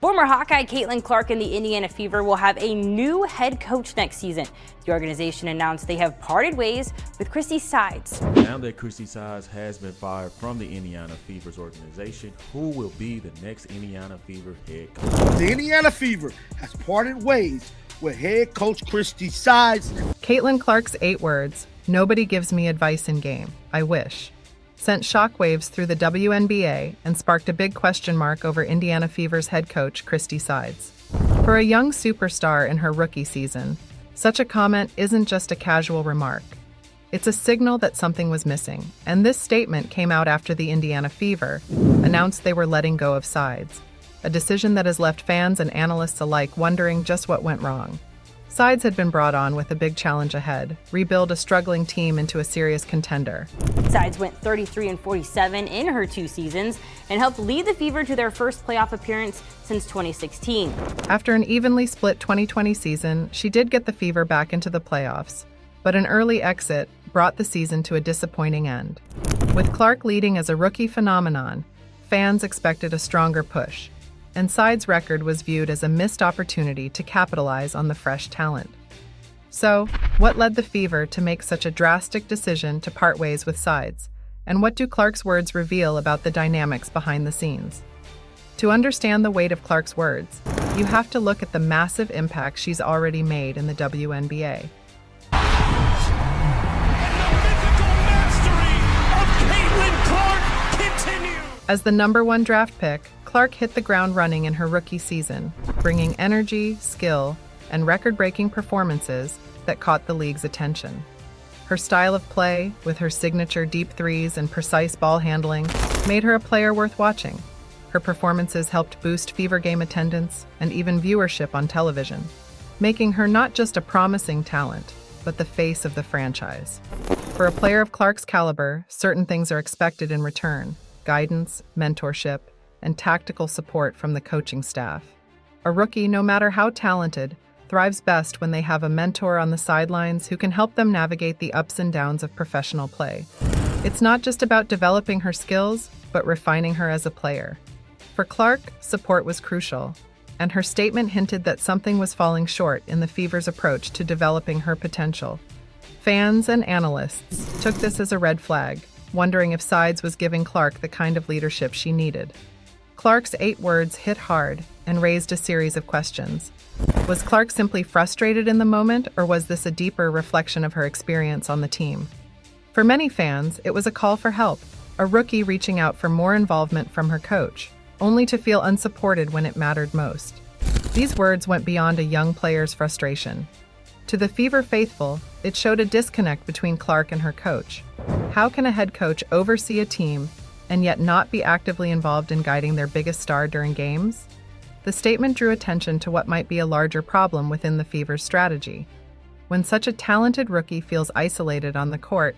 Former Hawkeye Caitlin Clark and the Indiana Fever will have a new head coach next season. The organization announced they have parted ways with Christie Sides. Now that Christy Sides has been fired from the Indiana Fever's organization, who will be the next Indiana Fever head coach? The Indiana Fever has parted ways with head coach Christy Sides. Caitlin Clark's 8 words, "Nobody gives me advice in game. I wish," sent shockwaves through the WNBA and sparked a big question mark over Indiana Fever's head coach, Christy Sides. For a young superstar in her rookie season, such a comment isn't just a casual remark. It's a signal that something was missing, and this statement came out after the Indiana Fever announced they were letting go of Sides, a decision that has left fans and analysts alike wondering just what went wrong. Sides had been brought on with a big challenge ahead, rebuild a struggling team into a serious contender. Sides went 33-47 in her 2 seasons and helped lead the Fever to their first playoff appearance since 2016. After an evenly split 2020 season, she did get the Fever back into the playoffs, but an early exit brought the season to a disappointing end. With Clark leading as a rookie phenomenon, fans expected a stronger push, and Sides' record was viewed as a missed opportunity to capitalize on the fresh talent. So, what led the Fever to make such a drastic decision to part ways with Sides, and what do Clark's words reveal about the dynamics behind the scenes? To understand the weight of Clark's words, you have to look at the massive impact she's already made in the WNBA. As the #1 draft pick, Clark hit the ground running in her rookie season, bringing energy, skill, and record-breaking performances that caught the league's attention. Her style of play, with her signature deep threes and precise ball handling, made her a player worth watching. Her performances helped boost Fever game attendance and even viewership on television, making her not just a promising talent, but the face of the franchise. For a player of Clark's caliber, certain things are expected in return: guidance, mentorship, and tactical support from the coaching staff. A rookie, no matter how talented, thrives best when they have a mentor on the sidelines who can help them navigate the ups and downs of professional play. It's not just about developing her skills, but refining her as a player. For Clark, support was crucial, and her statement hinted that something was falling short in the Fever's approach to developing her potential. Fans and analysts took this as a red flag, wondering if Sides was giving Clark the kind of leadership she needed. Clark's 8 words hit hard and raised a series of questions. Was Clark simply frustrated in the moment, or was this a deeper reflection of her experience on the team? For many fans, it was a call for help, a rookie reaching out for more involvement from her coach, only to feel unsupported when it mattered most. These words went beyond a young player's frustration. To the Fever faithful, it showed a disconnect between Clark and her coach. How can a head coach oversee a team and yet not be actively involved in guiding their biggest star during games? The statement drew attention to what might be a larger problem within the Fever's strategy. When such a talented rookie feels isolated on the court,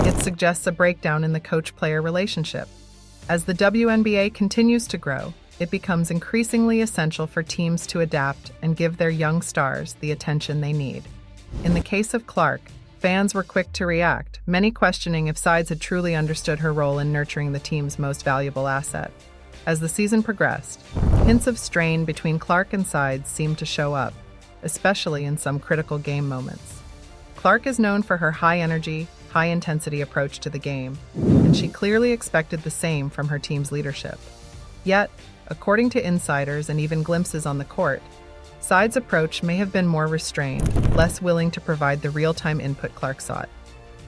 it suggests a breakdown in the coach-player relationship. As the WNBA continues to grow, it becomes increasingly essential for teams to adapt and give their young stars the attention they need. In the case of Clark, fans were quick to react, many questioning if Sides had truly understood her role in nurturing the team's most valuable asset. As the season progressed, hints of strain between Clark and Sides seemed to show up, especially in some critical game moments. Clark is known for her high-energy, high-intensity approach to the game, and she clearly expected the same from her team's leadership. Yet, according to insiders and even glimpses on the court, Sides' approach may have been more restrained, less willing to provide the real-time input Clark sought.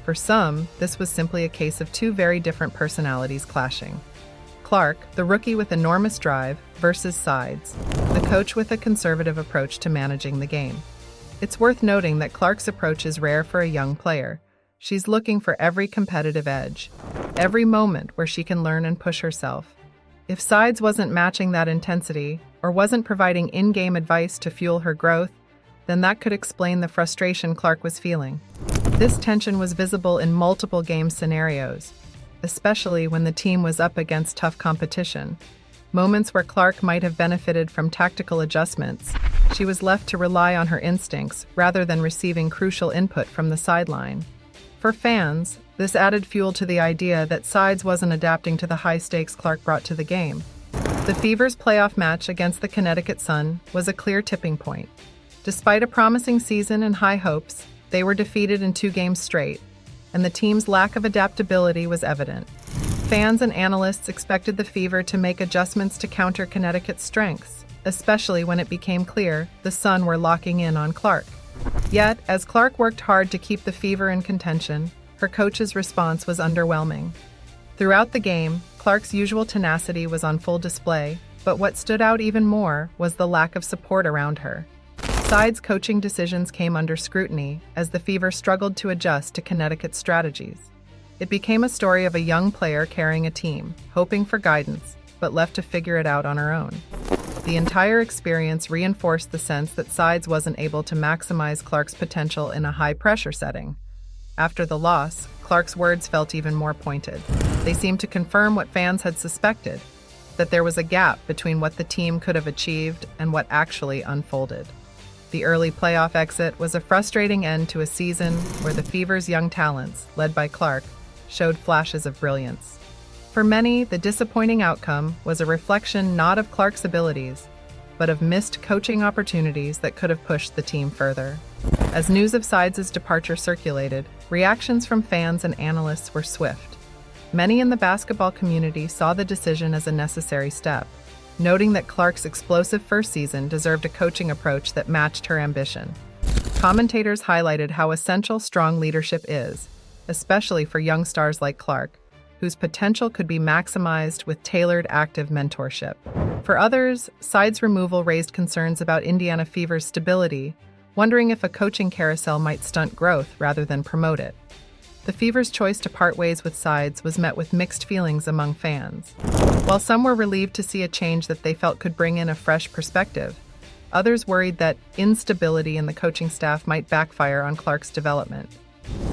For some, this was simply a case of 2 very different personalities clashing. Clark, the rookie with enormous drive, versus Sides, the coach with a conservative approach to managing the game. It's worth noting that Clark's approach is rare for a young player. She's looking for every competitive edge, every moment where she can learn and push herself. If Sides wasn't matching that intensity, or wasn't providing in-game advice to fuel her growth, then that could explain the frustration Clark was feeling. This tension was visible in multiple game scenarios, especially when the team was up against tough competition. Moments where Clark might have benefited from tactical adjustments, she was left to rely on her instincts rather than receiving crucial input from the sideline. For fans, this added fuel to the idea that Sides wasn't adapting to the high stakes Clark brought to the game. The The Fever's playoff match against the Connecticut Sun was a clear tipping point. Despite a promising season and high hopes, they were defeated in 2 games straight, and the team's lack of adaptability was evident. Fans and analysts expected the Fever to make adjustments to counter Connecticut's strengths, especially when it became clear the Sun were locking in on Clark. Yet, as Clark worked hard to keep the Fever in contention, her coach's response was underwhelming. Throughout the game, Clark's usual tenacity was on full display, but what stood out even more was the lack of support around her. Sides' coaching decisions came under scrutiny as the Fever struggled to adjust to Connecticut's strategies. It became a story of a young player carrying a team, hoping for guidance, but left to figure it out on her own. The entire experience reinforced the sense that Sides wasn't able to maximize Clark's potential in a high-pressure setting. After the loss, Clark's words felt even more pointed. They seemed to confirm what fans had suspected, that there was a gap between what the team could have achieved and what actually unfolded. The early playoff exit was a frustrating end to a season where the Fever's young talents, led by Clark, showed flashes of brilliance. For many, the disappointing outcome was a reflection not of Clark's abilities, but of missed coaching opportunities that could have pushed the team further. As news of Sides' departure circulated, reactions from fans and analysts were swift. Many in the basketball community saw the decision as a necessary step, noting that Clark's explosive first season deserved a coaching approach that matched her ambition. Commentators highlighted how essential strong leadership is, especially for young stars like Clark, whose potential could be maximized with tailored active mentorship. For others, Sides' removal raised concerns about Indiana Fever's stability, wondering if a coaching carousel might stunt growth rather than promote it. The Fever's choice to part ways with Sides was met with mixed feelings among fans. While some were relieved to see a change that they felt could bring in a fresh perspective, others worried that instability in the coaching staff might backfire on Clark's development.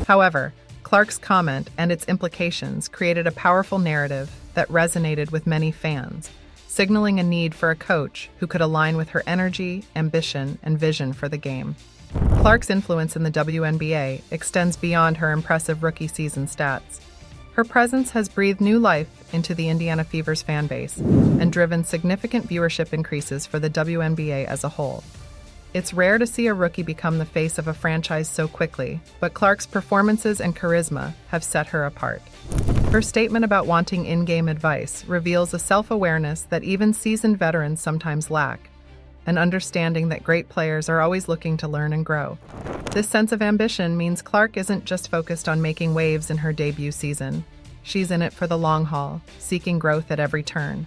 However, Clark's comment and its implications created a powerful narrative that resonated with many fans, signaling a need for a coach who could align with her energy, ambition, and vision for the game. Clark's influence in the WNBA extends beyond her impressive rookie season stats. Her presence has breathed new life into the Indiana Fever's fan base and driven significant viewership increases for the WNBA as a whole. It's rare to see a rookie become the face of a franchise so quickly, but Clark's performances and charisma have set her apart. Her statement about wanting in-game advice reveals a self-awareness that even seasoned veterans sometimes lack, an understanding that great players are always looking to learn and grow. This sense of ambition means Clark isn't just focused on making waves in her debut season. She's in it for the long haul, seeking growth at every turn.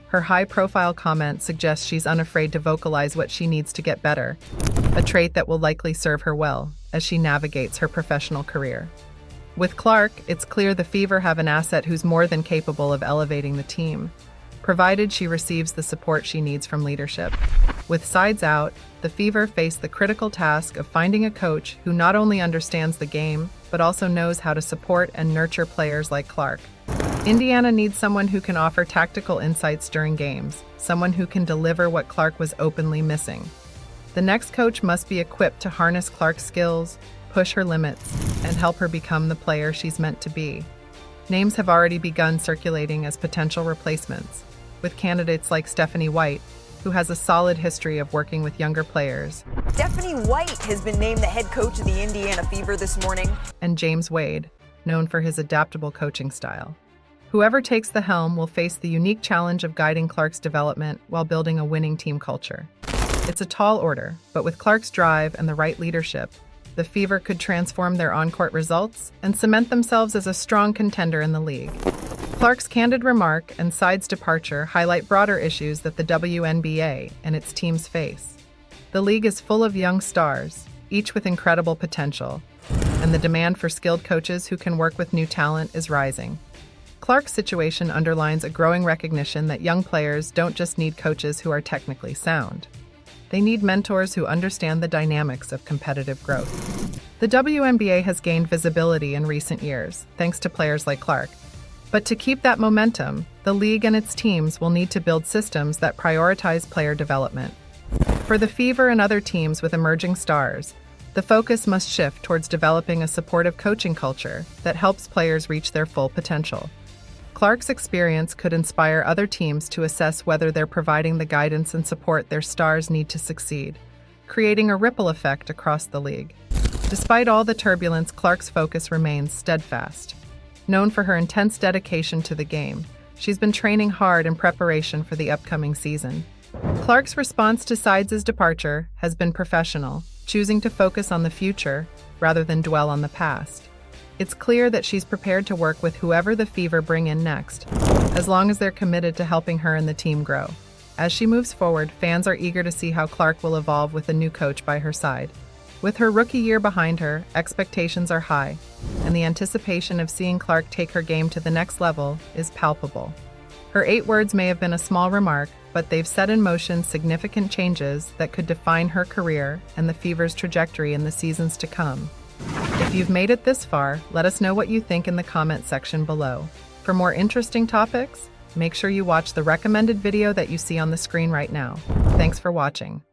Her high-profile comment suggests she's unafraid to vocalize what she needs to get better, a trait that will likely serve her well as she navigates her professional career. With Clark, it's clear the Fever have an asset who's more than capable of elevating the team, provided she receives the support she needs from leadership. With Sides out, the Fever face the critical task of finding a coach who not only understands the game, but also knows how to support and nurture players like Clark. Indiana needs someone who can offer tactical insights during games, someone who can deliver what Clark was openly missing. The next coach must be equipped to harness Clark's skills, push her limits, and help her become the player she's meant to be. Names have already begun circulating as potential replacements, with candidates like Stephanie White, who has a solid history of working with younger players. Stephanie White has been named the head coach of the Indiana Fever this morning. And James Wade, known for his adaptable coaching style. Whoever takes the helm will face the unique challenge of guiding Clark's development while building a winning team culture. It's a tall order, but with Clark's drive and the right leadership, the Fever could transform their on-court results and cement themselves as a strong contender in the league. Clark's candid remark and Sides' departure highlight broader issues that the WNBA and its teams face. The league is full of young stars, each with incredible potential, and the demand for skilled coaches who can work with new talent is rising. Clark's situation underlines a growing recognition that young players don't just need coaches who are technically sound. They need mentors who understand the dynamics of competitive growth. The WNBA has gained visibility in recent years, thanks to players like Clark. But to keep that momentum, the league and its teams will need to build systems that prioritize player development. For the Fever and other teams with emerging stars, the focus must shift towards developing a supportive coaching culture that helps players reach their full potential. Clark's experience could inspire other teams to assess whether they're providing the guidance and support their stars need to succeed, creating a ripple effect across the league. Despite all the turbulence, Clark's focus remains steadfast. Known for her intense dedication to the game, she's been training hard in preparation for the upcoming season. Clark's response to Sides' departure has been professional, choosing to focus on the future rather than dwell on the past. It's clear that she's prepared to work with whoever the Fever bring in next, as long as they're committed to helping her and the team grow. As she moves forward, fans are eager to see how Clark will evolve with a new coach by her side. With her rookie year behind her, expectations are high, and the anticipation of seeing Clark take her game to the next level is palpable. Her 8 words may have been a small remark, but they've set in motion significant changes that could define her career and the Fever's trajectory in the seasons to come. If you've made it this far, let us know what you think in the comment section below. For more interesting topics, make sure you watch the recommended video that you see on the screen right now. Thanks for watching.